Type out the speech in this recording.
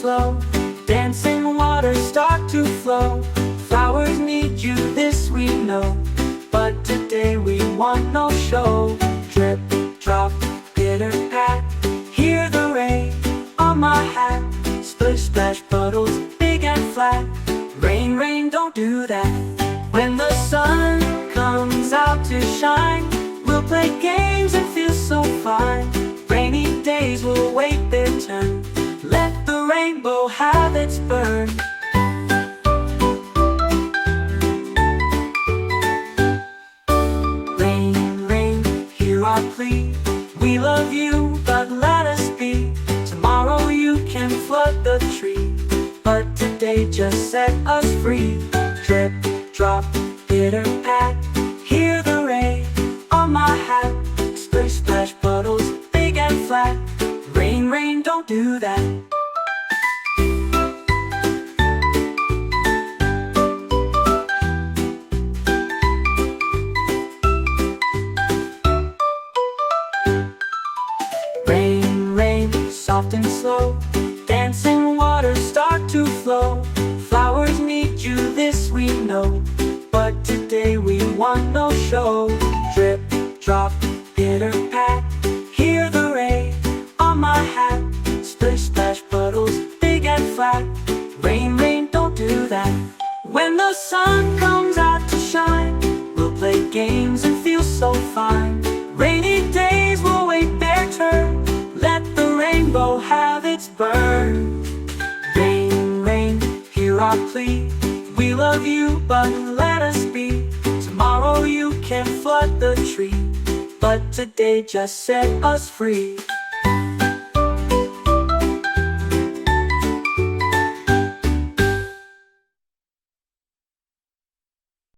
slow. Dancing waters start to flow. Flowers need you, this we know. But today we want no show. Drip, drop, pitter pat. Hear the rain on my hat. Splish, splash, puddles, big and flat. Rain, rain, don't do that. When the sun comes out to shine, we'll play games and feel so fine. Rainy days will wait their turn. Let the rainbow have its burn. Rain, rain, hear our plea. We love you, but let us be. Tomorrow you can flood the tree, but today just set us free. Drip, drop, pitter pat. Hear the rain on my hat. Splish, splash, puddles, big and flat. Rain, rain, don't do that. Rain, rain, soft and slow. Dancing waters start to flow. Flowers need you, this we know. But today we want no show. Drip, drop, pitter pat. Hear the rain on my hat. Splish, splash, puddles, big and flat. Rain, rain, don't do that. When the sun comes out to shine, we'll play games and feel so fine. Rainy days will wait their turn. Let the rainbow have its burn. Rain, rain, hear our plea. We love you, but let us be. Tomorrow you can flood the tree, but today just set us free.